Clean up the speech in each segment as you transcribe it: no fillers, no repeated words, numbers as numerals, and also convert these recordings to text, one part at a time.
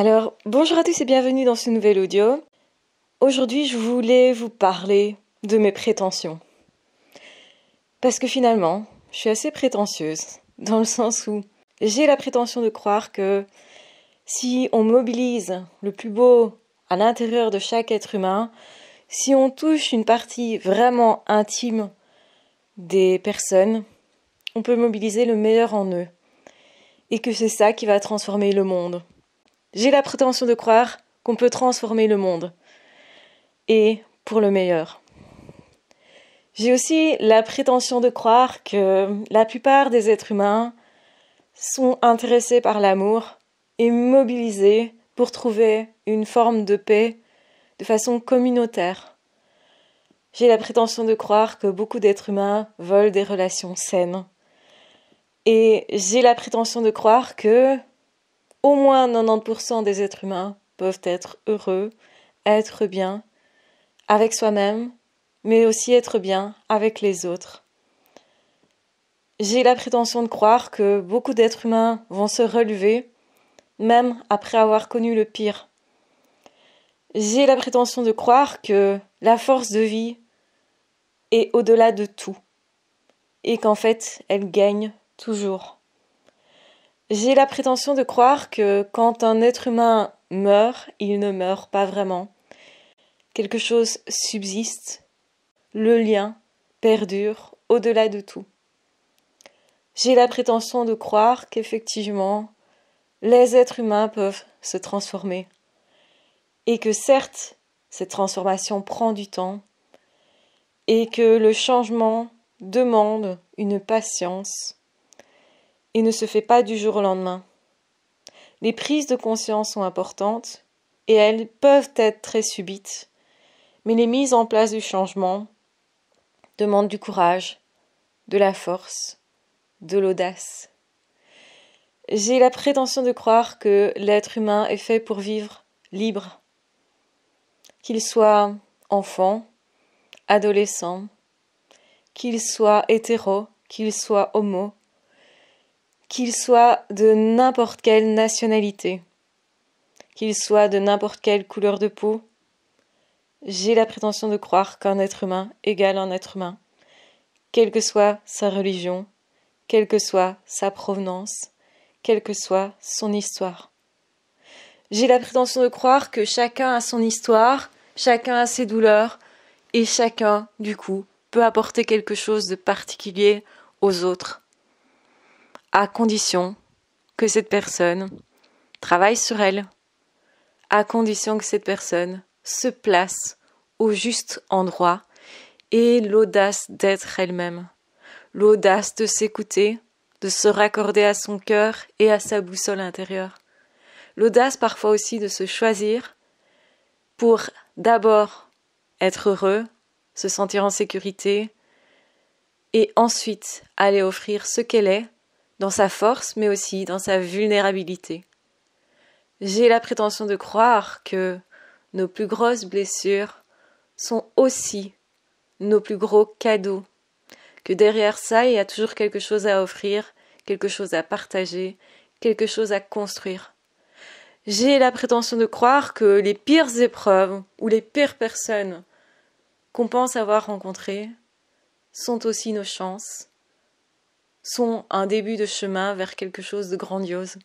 Alors, bonjour à tous et bienvenue dans ce nouvel audio. Aujourd'hui, je voulais vous parler de mes prétentions. Parce que finalement, je suis assez prétentieuse, dans le sens où j'ai la prétention de croire que si on mobilise le plus beau à l'intérieur de chaque être humain, si on touche une partie vraiment intime des personnes, on peut mobiliser le meilleur en eux. Et que c'est ça qui va transformer le monde. J'ai la prétention de croire qu'on peut transformer le monde. Et pour le meilleur. J'ai aussi la prétention de croire que la plupart des êtres humains sont intéressés par l'amour et mobilisés pour trouver une forme de paix de façon communautaire. J'ai la prétention de croire que beaucoup d'êtres humains veulent des relations saines. Et j'ai la prétention de croire que au moins 90% des êtres humains peuvent être heureux, être bien, avec soi-même, mais aussi être bien avec les autres. J'ai la prétention de croire que beaucoup d'êtres humains vont se relever, même après avoir connu le pire. J'ai la prétention de croire que la force de vie est au-delà de tout, et qu'en fait, elle gagne toujours. J'ai la prétention de croire que quand un être humain meurt, il ne meurt pas vraiment. Quelque chose subsiste, le lien perdure au-delà de tout. J'ai la prétention de croire qu'effectivement, les êtres humains peuvent se transformer. Et que certes, cette transformation prend du temps, et que le changement demande une patience, et ne se fait pas du jour au lendemain. Les prises de conscience sont importantes, et elles peuvent être très subites, mais les mises en place du changement demandent du courage, de la force, de l'audace. J'ai la prétention de croire que l'être humain est fait pour vivre libre, qu'il soit enfant, adolescent, qu'il soit hétéro, qu'il soit homo, qu'il soit de n'importe quelle nationalité, qu'il soit de n'importe quelle couleur de peau. J'ai la prétention de croire qu'un être humain égale un être humain, quelle que soit sa religion, quelle que soit sa provenance, quelle que soit son histoire. J'ai la prétention de croire que chacun a son histoire, chacun a ses douleurs, et chacun, du coup, peut apporter quelque chose de particulier aux autres, à condition que cette personne travaille sur elle, à condition que cette personne se place au juste endroit et l'audace d'être elle-même, l'audace de s'écouter, de se raccorder à son cœur et à sa boussole intérieure, l'audace parfois aussi de se choisir pour d'abord être heureux, se sentir en sécurité et ensuite aller offrir ce qu'elle est dans sa force mais aussi dans sa vulnérabilité. J'ai la prétention de croire que nos plus grosses blessures sont aussi nos plus gros cadeaux, que derrière ça il y a toujours quelque chose à offrir, quelque chose à partager, quelque chose à construire. J'ai la prétention de croire que les pires épreuves ou les pires personnes qu'on pense avoir rencontrées sont aussi nos chances, sont un début de chemin vers quelque chose de grandiose.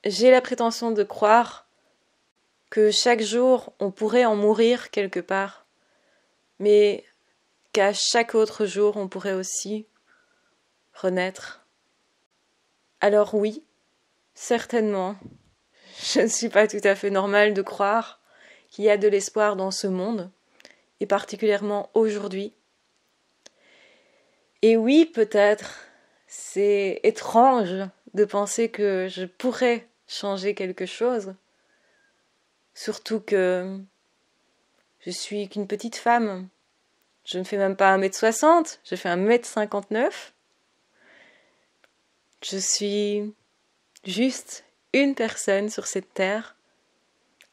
J'ai la prétention de croire que chaque jour on pourrait en mourir quelque part, mais qu'à chaque autre jour on pourrait aussi renaître. Alors oui, certainement, je ne suis pas tout à fait normale de croire qu'il y a de l'espoir dans ce monde, et particulièrement aujourd'hui. Et oui, peut-être, c'est étrange de penser que je pourrais changer quelque chose, surtout que je suis qu'une petite femme. Je ne fais même pas 1m60, je fais 1m59. Je suis juste une personne sur cette terre,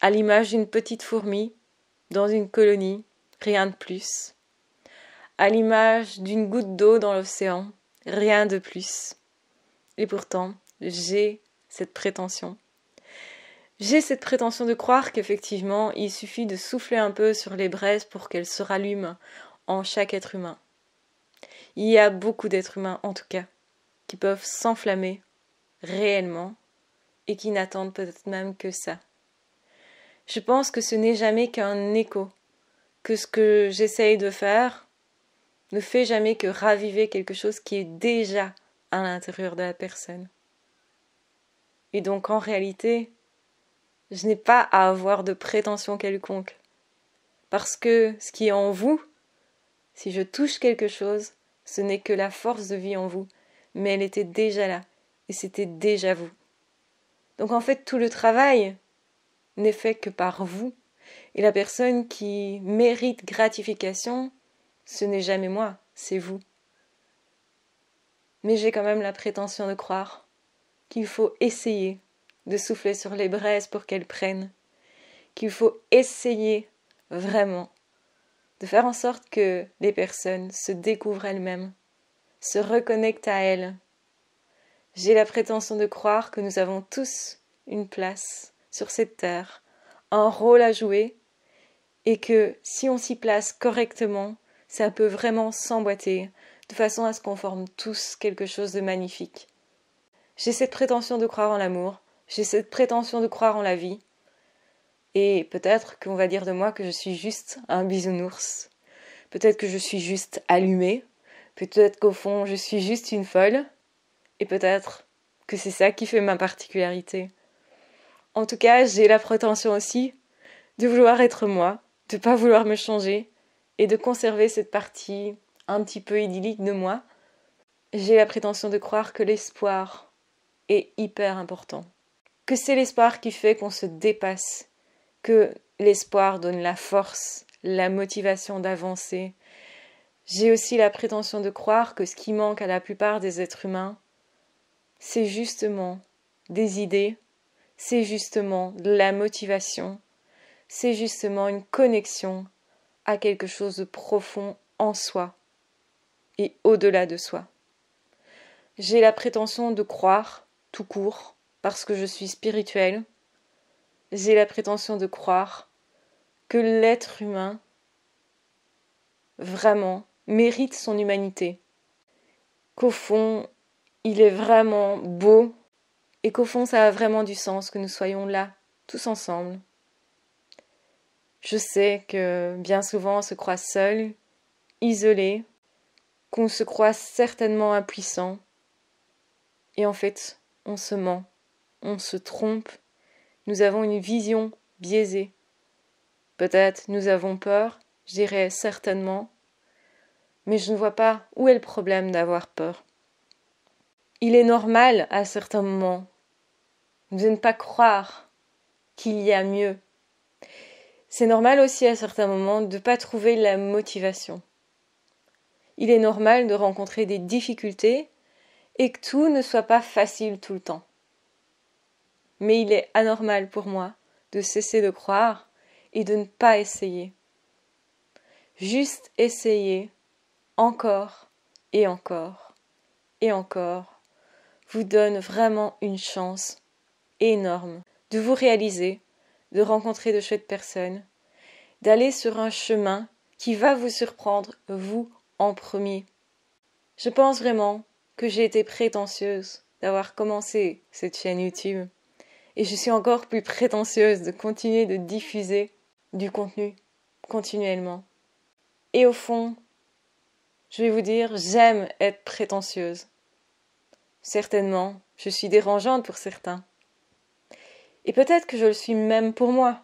à l'image d'une petite fourmi dans une colonie, rien de plus. À l'image d'une goutte d'eau dans l'océan, rien de plus. Et pourtant, j'ai cette prétention. J'ai cette prétention de croire qu'effectivement, il suffit de souffler un peu sur les braises pour qu'elles se rallument en chaque être humain. Il y a beaucoup d'êtres humains, en tout cas, qui peuvent s'enflammer réellement et qui n'attendent peut-être même que ça. Je pense que ce n'est jamais qu'un écho, que ce que j'essaye de faire ne fait jamais que raviver quelque chose qui est déjà à l'intérieur de la personne. Et donc en réalité, je n'ai pas à avoir de prétention quelconque. Parce que ce qui est en vous, si je touche quelque chose, ce n'est que la force de vie en vous, mais elle était déjà là, et c'était déjà vous. Donc en fait, tout le travail n'est fait que par vous, et la personne qui mérite gratification, ce n'est jamais moi, c'est vous. Mais j'ai quand même la prétention de croire qu'il faut essayer de souffler sur les braises pour qu'elles prennent, qu'il faut essayer vraiment de faire en sorte que les personnes se découvrent elles-mêmes, se reconnectent à elles. J'ai la prétention de croire que nous avons tous une place sur cette terre, un rôle à jouer, et que si on s'y place correctement, ça peut vraiment s'emboîter, de façon à ce qu'on forme tous quelque chose de magnifique. J'ai cette prétention de croire en l'amour, j'ai cette prétention de croire en la vie, et peut-être qu'on va dire de moi que je suis juste un bisounours, peut-être que je suis juste allumée, peut-être qu'au fond je suis juste une folle, et peut-être que c'est ça qui fait ma particularité. En tout cas, j'ai la prétention aussi de vouloir être moi, de pas vouloir me changer, et de conserver cette partie un petit peu idyllique de moi. J'ai la prétention de croire que l'espoir est hyper important, que c'est l'espoir qui fait qu'on se dépasse, que l'espoir donne la force, la motivation d'avancer. J'ai aussi la prétention de croire que ce qui manque à la plupart des êtres humains, c'est justement des idées, c'est justement de la motivation, c'est justement une connexion à quelque chose de profond en soi et au-delà de soi. J'ai la prétention de croire, tout court, parce que je suis spirituelle. J'ai la prétention de croire que l'être humain, vraiment, mérite son humanité. Qu'au fond, il est vraiment beau et qu'au fond, ça a vraiment du sens que nous soyons là, tous ensemble. Je sais que bien souvent, on se croit seul, isolé, qu'on se croit certainement impuissant. Et en fait, on se ment, on se trompe, nous avons une vision biaisée. Peut-être nous avons peur, je dirais certainement, mais je ne vois pas où est le problème d'avoir peur. Il est normal à certains moments de ne pas croire qu'il y a mieux. C'est normal aussi à certains moments de ne pas trouver la motivation. Il est normal de rencontrer des difficultés et que tout ne soit pas facile tout le temps. Mais il est anormal pour moi de cesser de croire et de ne pas essayer. Juste essayer encore et encore et encore vous donne vraiment une chance énorme de vous réaliser, de rencontrer de chouettes personnes, d'aller sur un chemin qui va vous surprendre, vous en premier. Je pense vraiment que j'ai été prétentieuse d'avoir commencé cette chaîne YouTube et je suis encore plus prétentieuse de continuer de diffuser du contenu continuellement. Et au fond, je vais vous dire, j'aime être prétentieuse. Certainement, je suis dérangeante pour certains. Et peut-être que je le suis même pour moi.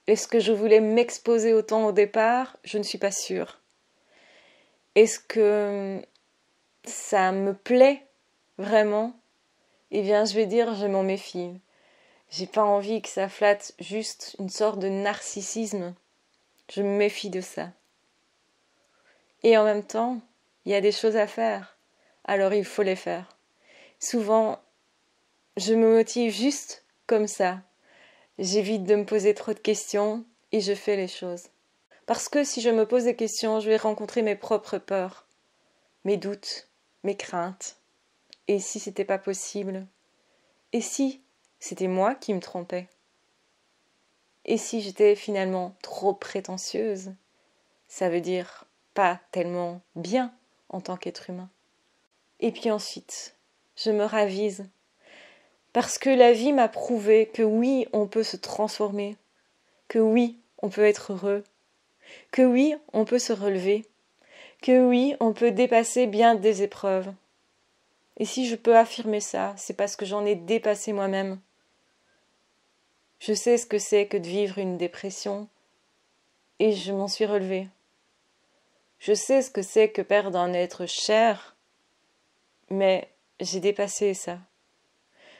Est-ce que je voulais m'exposer autant au départ? Je ne suis pas sûre. Est-ce que ça me plaît vraiment? Eh bien, je vais dire, je m'en méfie. J'ai pas envie que ça flatte juste une sorte de narcissisme. Je me méfie de ça. Et en même temps, il y a des choses à faire. Alors il faut les faire. Souvent, je me motive juste comme ça. J'évite de me poser trop de questions et je fais les choses. Parce que si je me pose des questions, je vais rencontrer mes propres peurs, mes doutes, mes craintes. Et si c'était pas possible? Et si c'était moi qui me trompais. Et si j'étais finalement trop prétentieuse, ça veut dire pas tellement bien en tant qu'être humain. Et puis ensuite, je me ravise. Parce que la vie m'a prouvé que oui, on peut se transformer, que oui, on peut être heureux, que oui, on peut se relever, que oui, on peut dépasser bien des épreuves. Et si je peux affirmer ça, c'est parce que j'en ai dépassé moi-même. Je sais ce que c'est que de vivre une dépression et je m'en suis relevée. Je sais ce que c'est que perdre un être cher, mais j'ai dépassé ça.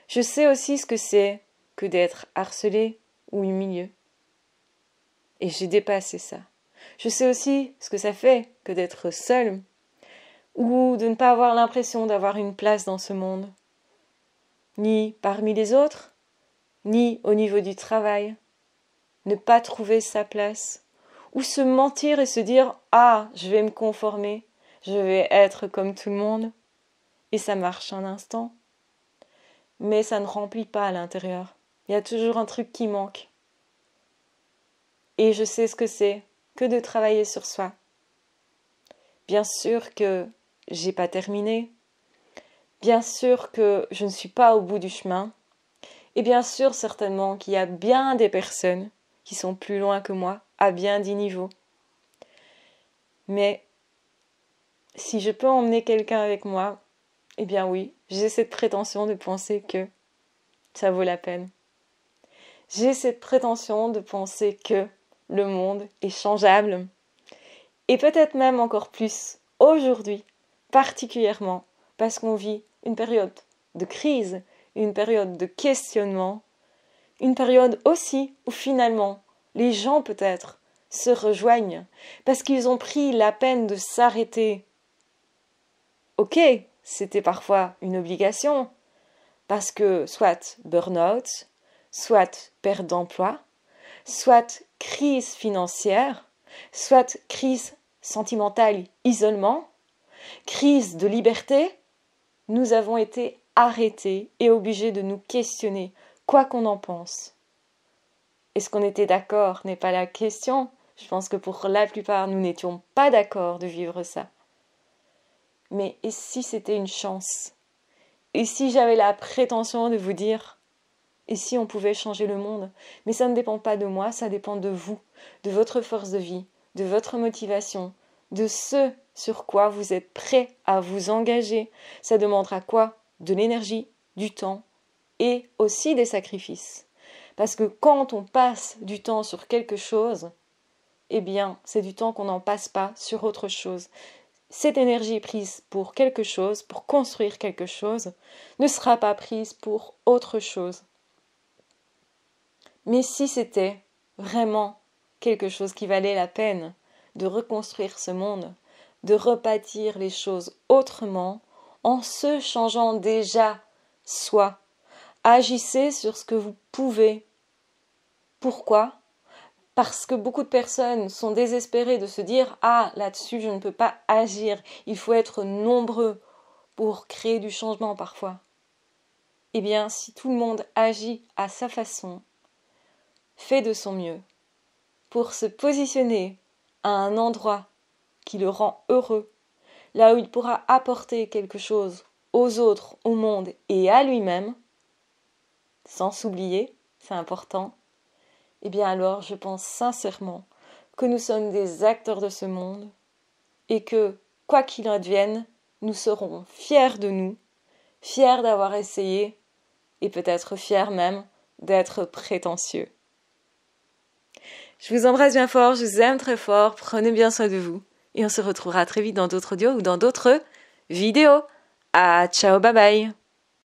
Je sais aussi ce que c'est que d'être harcelé ou humilié. Et j'ai dépassé ça. Je sais aussi ce que ça fait que d'être seul ou de ne pas avoir l'impression d'avoir une place dans ce monde, ni parmi les autres, ni au niveau du travail. Ne pas trouver sa place, ou se mentir et se dire « Ah, je vais me conformer, je vais être comme tout le monde », et ça marche un instant. Mais ça ne remplit pas à l'intérieur. Il y a toujours un truc qui manque. Et je sais ce que c'est que de travailler sur soi. Bien sûr que j'ai pas terminé. Bien sûr que je ne suis pas au bout du chemin. Et bien sûr certainement qu'il y a bien des personnes qui sont plus loin que moi à bien des niveaux. Mais si je peux emmener quelqu'un avec moi, eh bien oui, j'ai cette prétention de penser que ça vaut la peine. J'ai cette prétention de penser que le monde est changeable. Et peut-être même encore plus aujourd'hui, particulièrement parce qu'on vit une période de crise, une période de questionnement, une période aussi où finalement les gens peut-être se rejoignent parce qu'ils ont pris la peine de s'arrêter. Ok, c'était parfois une obligation, parce que soit burn-out, soit perte d'emploi, soit crise financière, soit crise sentimentale, isolement, crise de liberté, nous avons été arrêtés et obligés de nous questionner, quoi qu'on en pense. Est-ce qu'on était d'accord n'est pas la question. Je pense que pour la plupart, nous n'étions pas d'accord de vivre ça. Mais et si c'était une chance? Et si j'avais la prétention de vous dire, et si on pouvait changer le monde? Mais ça ne dépend pas de moi, ça dépend de vous, de votre force de vie, de votre motivation, de ce sur quoi vous êtes prêt à vous engager. Ça demandera quoi? De l'énergie, du temps et aussi des sacrifices. Parce que quand on passe du temps sur quelque chose, eh bien, c'est du temps qu'on n'en passe pas sur autre chose. Cette énergie prise pour quelque chose, pour construire quelque chose, ne sera pas prise pour autre chose. Mais si c'était vraiment quelque chose qui valait la peine de reconstruire ce monde, de rebâtir les choses autrement, en se changeant déjà soi, agissez sur ce que vous pouvez. Pourquoi ? Parce que beaucoup de personnes sont désespérées de se dire « Ah, là-dessus, je ne peux pas agir. Il faut être nombreux pour créer du changement parfois. » Eh bien, si tout le monde agit à sa façon, fait de son mieux, pour se positionner à un endroit qui le rend heureux, là où il pourra apporter quelque chose aux autres, au monde et à lui-même, sans s'oublier, c'est important, eh bien alors je pense sincèrement que nous sommes des acteurs de ce monde et que, quoi qu'il advienne, nous serons fiers de nous, fiers d'avoir essayé et peut-être fiers même d'être prétentieux. Je vous embrasse bien fort, je vous aime très fort, prenez bien soin de vous et on se retrouvera très vite dans d'autres audios ou dans d'autres vidéos. Ah, ciao, bye bye.